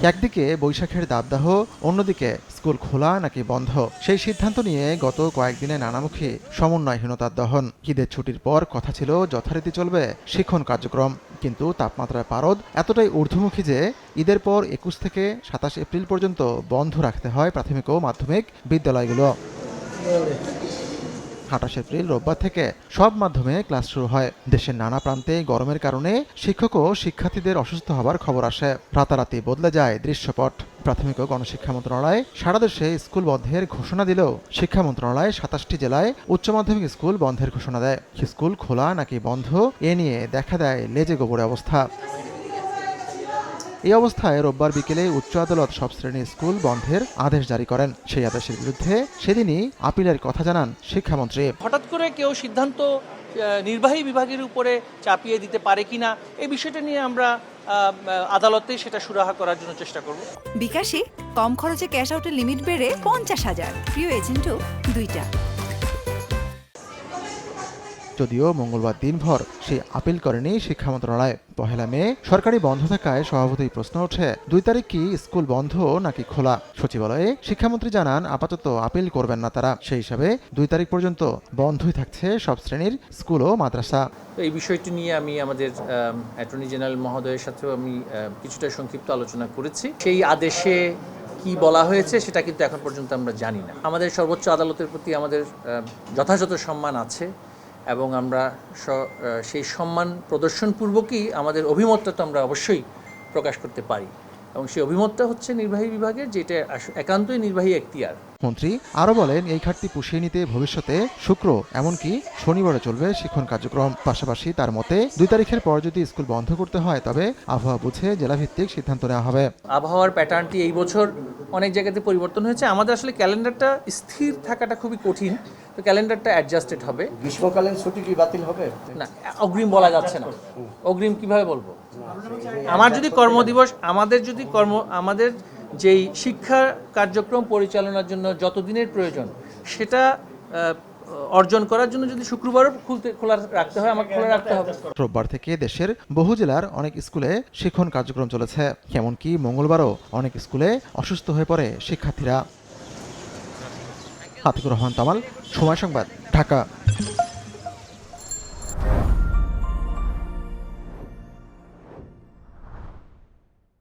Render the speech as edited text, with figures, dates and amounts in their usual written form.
একদিকে বৈশাখের দাবদাহ, অন্যদিকে স্কুল খোলা নাকি বন্ধ, সেই সিদ্ধান্ত নিয়ে গত কয়েকদিনে নানামুখী সমন্বয়হীনতার দহন। ঈদের ছুটির পর কথা ছিল যথারীতি চলবে শিক্ষণ কার্যক্রম, কিন্তু তাপমাত্রার পারদ এতটাই ঊর্ধ্বমুখী যে ঈদের পর ২১ থেকে ২৭ এপ্রিল পর্যন্ত বন্ধ রাখতে হয় প্রাথমিক ও মাধ্যমিক বিদ্যালয়গুলো। ২৮ এপ্রিল রোববার থেকে সব মাধ্যমে ক্লাস শুরু হয়। দেশের নানা প্রান্তে গরমের কারণে শিক্ষক ও শিক্ষার্থীদের অসুস্থ হবার খবর আসে। রাতারাতি বদলে যায় দৃশ্যপট। প্রাথমিক ও গণশিক্ষা মন্ত্রণালয় সারা দেশে স্কুল বন্ধের ঘোষণা দিলেও শিক্ষা মন্ত্রণালয় ২৭টি জেলায় উচ্চ মাধ্যমিক স্কুল বন্ধের ঘোষণা দেয়। স্কুল খোলা নাকি বন্ধ এ নিয়ে দেখা দেয় লেজে গোবরে অবস্থা। এই অবস্থায় রোববার বিকেলে উচ্চ আদালত সব শ্রেণীর স্কুল বন্ধের আদেশ জারি করেন। সেই আদেশের বিরুদ্ধে সেদিনই আপিলের কথা জানান শিক্ষামন্ত্রী। হঠাৎ করে কেউ সিদ্ধান্ত নির্বাহী বিভাগের উপরে চাপিয়ে দিতে পারে কিনা এই বিষয়টা নিয়ে আমরা আদালতে সেটা সুরাহা করার জন্য চেষ্টা করব। বিকাশে কম খরচে ক্যাশ আউটের লিমিট বেড়ে ৫০,০০০। প্রিয় এজেন্টও ২টা। যদিও মঙ্গলবার দিনভর সেই আপিল করেনি শিক্ষা মন্ত্রণালয়। ১লা মে সরকারি বন্ধ থাকায় স্বভাবতই প্রশ্ন ওঠে ২ তারিখ কি স্কুল বন্ধ নাকি খোলা। সচিবালয়ে শিক্ষামন্ত্রী জানান আপাতত আপিল করবেন না তারা। সেই হিসাবে ২ তারিখ পর্যন্ত বন্ধই থাকছে সব শ্রেণীর স্কুল ও মাদ্রাসা। তো এই বিষয়টি নিয়ে আমি আমাদের অ্যাটর্নি জেনারেল মহোদয়ের সাথেও আমি কিছুটা সংক্ষিপ্ত আলোচনা করেছি। সেই আদেশে কি বলা হয়েছে সেটা কিন্তু এখন পর্যন্ত আমরা জানি না। আমাদের সর্বোচ্চ আদালতের প্রতি আমাদের যথাযথ সম্মান আছে এবং আমরা সেই সম্মান প্রদর্শনপূর্বকই আমাদের অভিমতটা তো আমরা অবশ্যই প্রকাশ করতে পারি এবং সেই অভিমতটা হচ্ছে নির্বাহী বিভাগের, যেটা একান্তই নির্বাহী এখতিয়ার। মন্ত্রী আরও বলেন এই ঘাটতি পুষিয়ে নিতে ভবিষ্যতে শুক্র এমনকি শনিবারে চলবে শিক্ষণ কার্যক্রম। পাশাপাশি তার মতে ২ তারিখের পর যদি স্কুল বন্ধ করতে হয় তবে আবহাওয়া বুঝে জেলাভিত্তিক সিদ্ধান্ত নেওয়া হবে। আবহাওয়ার প্যাটার্নটি এই বছর অনেক জায়গাতে পরিবর্তন হয়েছে। আমাদের আসলে ক্যালেন্ডারটা স্থির থাকাটা খুবই কঠিন, তো ক্যালেন্ডারটা অ্যাডজাস্টেড হবে। গ্রীষ্মকালীন ছুটি কি বাতিল হবে? না, অগ্রিম বলা যাচ্ছে না। অগ্রিম কিভাবে বলবো? আমার যদি কর্মদিবস আমাদের যেই শিক্ষা কার্যক্রম পরিচালনার জন্য যত দিনের প্রয়োজন সেটা অর্জন করার জন্য যদি শুক্রবারও খোলা রাখতে হয় আমাকে খোলা রাখতে হবে। রোববার থেকে দেশের বহু জেলার অনেক স্কুলে শিক্ষণ কার্যক্রম চলেছে। এমনকি মঙ্গলবারও অনেক স্কুলে অসুস্থ হয়ে পড়ে শিক্ষার্থীরা। আতিকুর রহমান তামাল, সময় সংবাদ, ঢাকা।